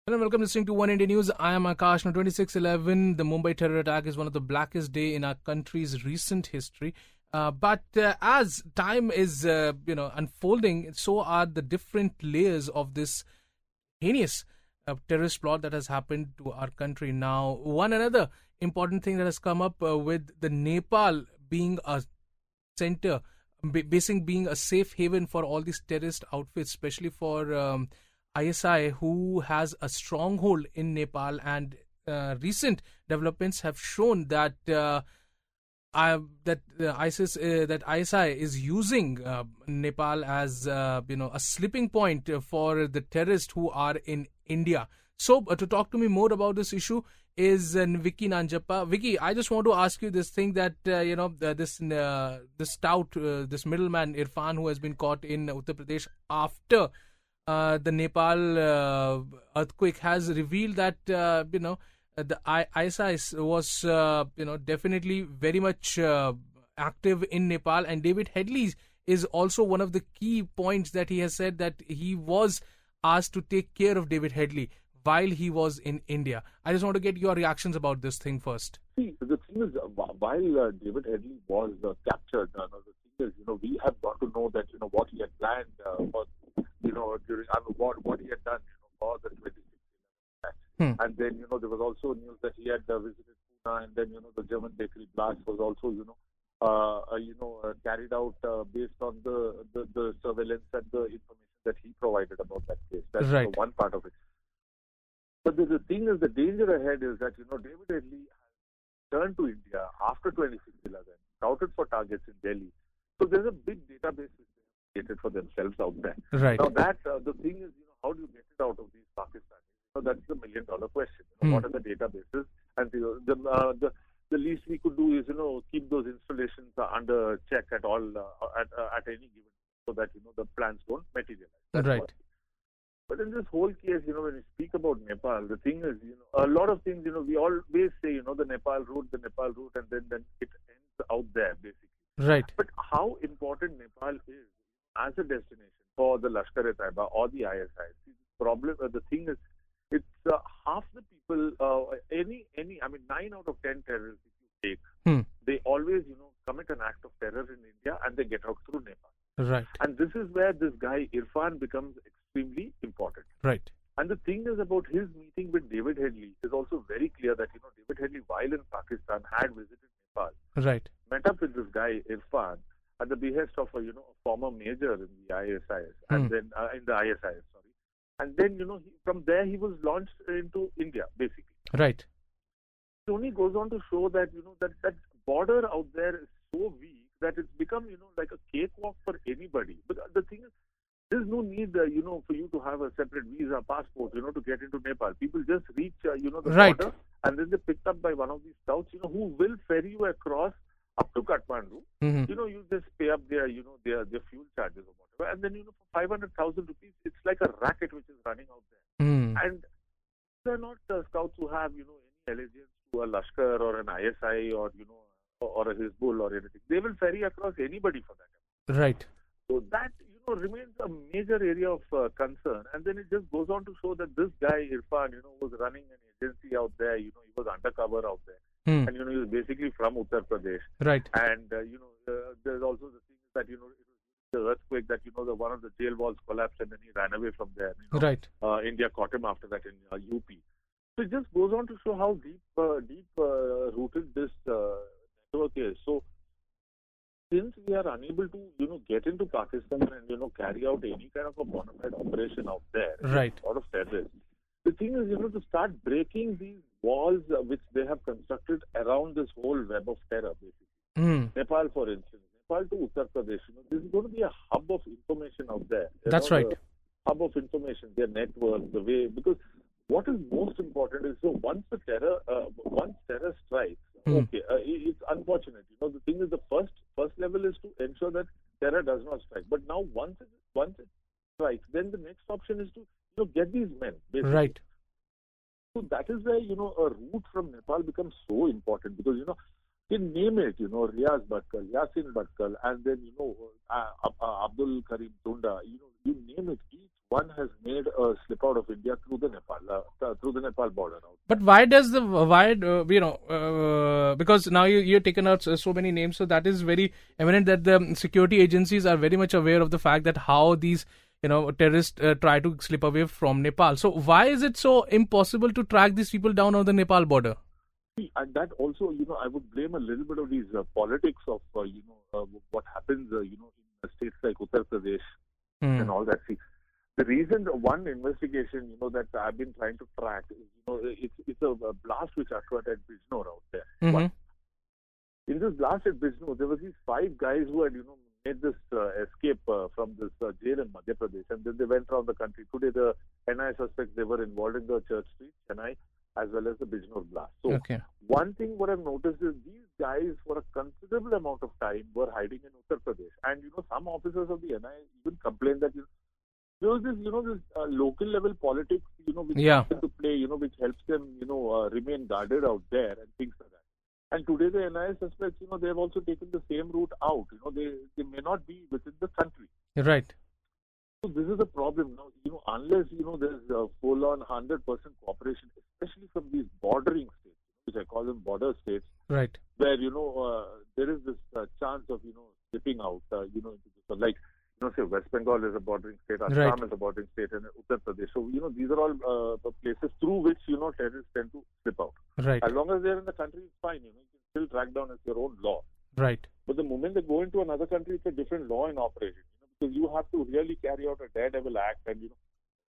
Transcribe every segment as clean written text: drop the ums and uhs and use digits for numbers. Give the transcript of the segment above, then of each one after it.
Hello and welcome listening to One India News. I am Akash. Now, 26/11, the Mumbai Terror Attack is one of the blackest day in our country's recent history. But as time is, unfolding, so are the different layers of this heinous terrorist plot that has happened to our country. Now, one another important thing that has come up with the Nepal being a center, being a safe haven for all these terrorist outfits, especially for ISI, who has a stronghold in Nepal, and recent developments have shown that ISI is using Nepal as a slipping point for the terrorists who are in India. So to talk to me more about this issue is Vicky Nanajappa. Vicky, I just want to ask you this thing that this stout, this middleman Irfan, who has been caught in Uttar Pradesh after the Nepal earthquake, has revealed that the ISIS was definitely very much active in Nepal, and David Headley is also one of the key points that he has said that he was asked to take care of David Headley while he was in India. I just want to get your reactions about this thing first. See, the thing is, while David Headley was captured, the thing is, we have got to know that what he had planned for during what he had done for the 26th attack. And then there was also news that he had visited Pune, and then the German bakery blast was also carried out based on the surveillance and the information that he provided about that case. That's right. One part of it. But the thing is, the danger ahead is that David Headley has turned to India after 26/11, scouted for targets in Delhi. So there's a big database which they have created for themselves out there. Right. Now that the thing is, how do you get it out of these Pakistanis? That's the $1,000,000 question. What are the databases? And the least we could do is keep those installations under check at all at any given time, so that the plans don't materialize. That's right. What. But in this whole case, when we speak about Nepal, the thing is, a lot of things, we always say, the Nepal route, and then it ends out there, basically. Right. But how important Nepal is as a destination for the Lashkar-e-Tayiba or the ISI? See, the thing is, it's half the people, 9 out of 10 terrorists, if you take, they always, commit an act of terror in India and they get out through Nepal. Right. And this is where this guy, Irfan, becomes extremely important. Right. And the thing is about his meeting with David Headley is also very clear that, David Headley, while in Pakistan, had visited Nepal. Right. Met up with this guy, Irfan, at the behest of a former major in the ISIS, and then in the ISIS, sorry. And then, from there he was launched into India, basically. Right. It only goes on to show that, that border out there is so weak that it's become, like a cakewalk for anybody. But the thing is, there's no need, for you to have a separate visa, passport, to get into Nepal. People just reach, the border, and then they're picked up by one of these scouts, who will ferry you across up to Kathmandu. You just pay up their fuel charges or whatever, and then, for 500,000 rupees, it's like a racket which is running out there. And they're not scouts who have, any allegiance to a Lashkar or an ISI or, or a Hizbul or anything. They will ferry across anybody for that. Right. So that, remains a major area of concern. And then it just goes on to show that this guy, Irfan, was running an agency out there. He was undercover out there. And, he was basically from Uttar Pradesh. Right. And, there's also the thing that, it was the earthquake that, one of the jail walls collapsed and then he ran away from there. Right. India caught him after that in UP. So it just goes on to show how deep rooted this network is. So, since we are unable to, get into Pakistan and, carry out any kind of a bona fide operation out there, right, a lot of terrorists, the thing is, to start breaking these walls which they have constructed around this whole web of terror, basically. Nepal, for instance, Nepal to Uttar Pradesh, this is going to be a hub of information out there. That's right. Hub of information, their network, the way, because what is most important is, so once terror strikes, okay, it's unfortunate. The thing is, the first level is to ensure that terror does not strike. But now, once it strikes, then the next option is to get these men, basically. Right. So that is where a route from Nepal becomes so important, because you name it, Riaz Bhatkal, Yasin Bhatkal, and then Abdul Karim Tunda, you name it. Each one has made a slip out of India through the Nepal border out. But why does because now you're taken out so many names, so that is very evident that the security agencies are very much aware of the fact that how these terrorists try to slip away from Nepal. So why is it so impossible to track these people down on the Nepal border? And that also, I would blame a little bit of these politics of, what happens, in states like Uttar Pradesh and all that. See, the reason, one investigation, that I've been trying to track is, it's a blast which occurred at Bijnor out there. One. In this blast at Bijnor, there were these 5 guys who had, made this escape from this jail in Madhya Pradesh, and then they went around the country. Today, the NI suspects, they were involved in the Church Street, Chennai, as well as the Bijnor blast. So, one thing what I've noticed is these guys, for a considerable amount of time, were hiding in Uttar Pradesh. And, some officers of the NI even complained that, there was this, this local level politics, which to play, which helps them, remain guarded out there and things like that. And today the NIS suspects, they have also taken the same route out. They may not be within the country. Right. So this is a problem now. Unless there's a full-on 100% cooperation, especially from these bordering states, which I call them border states, right, where there is this chance of slipping out. Into this, like say West Bengal is a bordering state, Assam is a bordering state, and Uttar Pradesh. So these are all the places through which terrorists tend to slip out. Right. As long as they're in the country, it's fine. You can still track down as your own law. Right. But the moment they go into another country, it's a different law in operation. Because you have to really carry out a daredevil act, and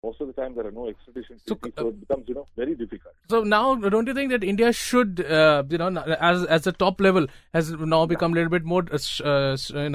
most of the time there are no extradition treaties, so it becomes very difficult. So now, don't you think that India should, as a top level, has now become a little bit more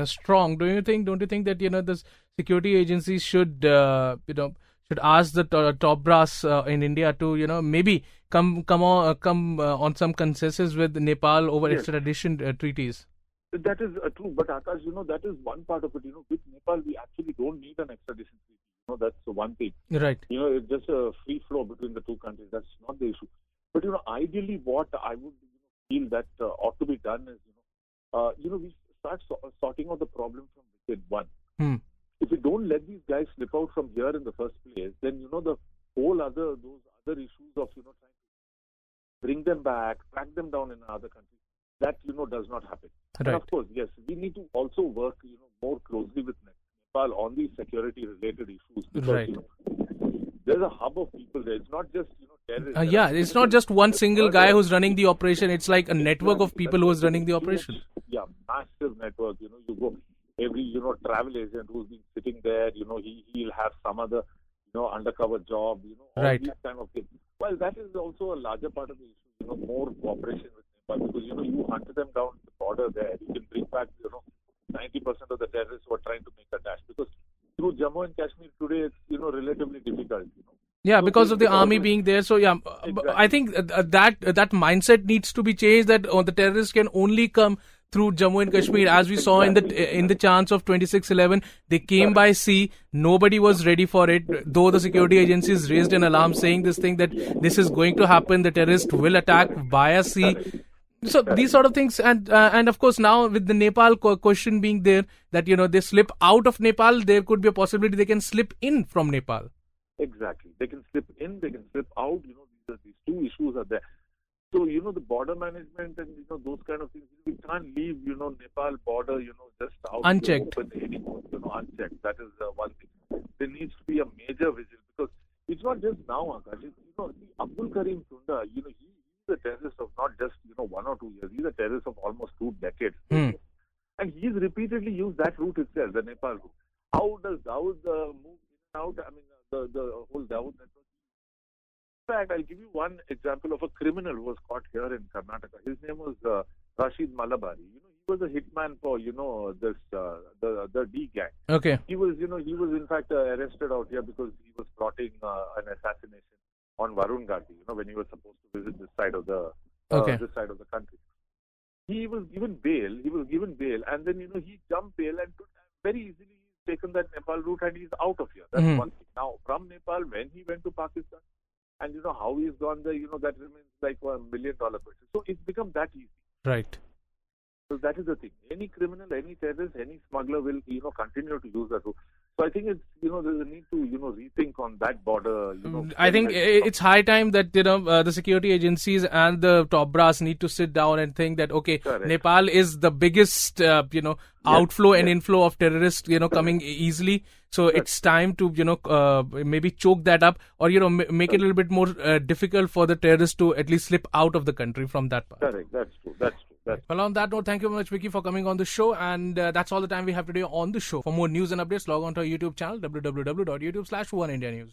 strong? Don't you think that the security agencies should should ask the top brass in India to maybe come on some consensus with Nepal over extradition treaties? That is true, but Akash, that is one part of it. With Nepal, we actually don't need an extradition treaty. That's one thing. Right. It's just a free flow between the two countries. That's not the issue. But ideally, what I would feel that ought to be done is, we start sorting out the problem from within one. If we don't let these guys slip out from here in the first place, then the whole those other issues of trying to bring them back, track them down in another country, that does not happen. Right. And of course, yes, we need to also work more closely with Nepal on these security related issues, because there's a hub of people there. It's not just terrorists. It's not just one single guy who's running the operation. It's like a network of people who is running the operation. Yeah, massive network. You go every travel agent who's been sitting there. He'll have some other undercover job. All these kind of things. Well, that is also a larger part of the issue. More cooperation with Nepal, because you hunt them down the border there. You can bring back 90% of the terrorists who are trying to make a dash, because through Jammu and Kashmir today it's relatively difficult. Yeah, so because of the army being there. So exactly. I think that mindset needs to be changed, that the terrorists can only come through Jammu and Kashmir. As we saw in the chance of 26/11, they came by sea. Nobody was ready for it. Though the security agencies raised an alarm saying this thing, that this is going to happen, the terrorists will attack via sea. So these sort of things, and of course now with the Nepal question being there, that they slip out of Nepal, there could be a possibility they can slip in from Nepal. Exactly, they can slip in, they can slip out. These two issues are there. So the border management and those kind of things, we can't leave Nepal border just out unchecked. Anymore, unchecked. That is one thing. There needs to be a major vigil, because it's not just now, Akash. Abdul Karim Tunda, he's a terrorist of not just 1 or 2 years. He's a terrorist of almost 2 decades, and he's repeatedly used that route itself, the Nepal route. How does Dawood move in and out? I mean, the whole Dawood network. In fact, I'll give you one example of a criminal who was caught here in Karnataka. His name was Rashid Malabari. He was a hitman for this the D gang. Okay. He was in fact arrested out here because he was plotting an assassination on Varun Gandhi. When he was supposed to visit this side of the this side of the country. He was given bail. And then he jumped bail and very easily taken that Nepal route, and he's out of here. That's one thing. Now from Nepal, when he went to Pakistan, and how he's gone there, that remains like $1 million question. So it's become that easy. Right. So that is the thing. Any criminal, any terrorist, any smuggler will continue to use that route. So I think it's, there's a need to, rethink on that border. I think it's high time that, the security agencies and the top brass need to sit down and think that, okay, Correct. Nepal is the biggest, outflow and inflow of terrorists, coming easily. So it's time to, maybe choke that up or, make it a little bit more difficult for the terrorists to at least slip out of the country from that part. Correct. That's true. Well, on that note, thank you very much, Vicky, for coming on the show. And that's all the time we have today on the show. For more news and updates, log on to our YouTube channel, www.youtube/OneIndiaNews.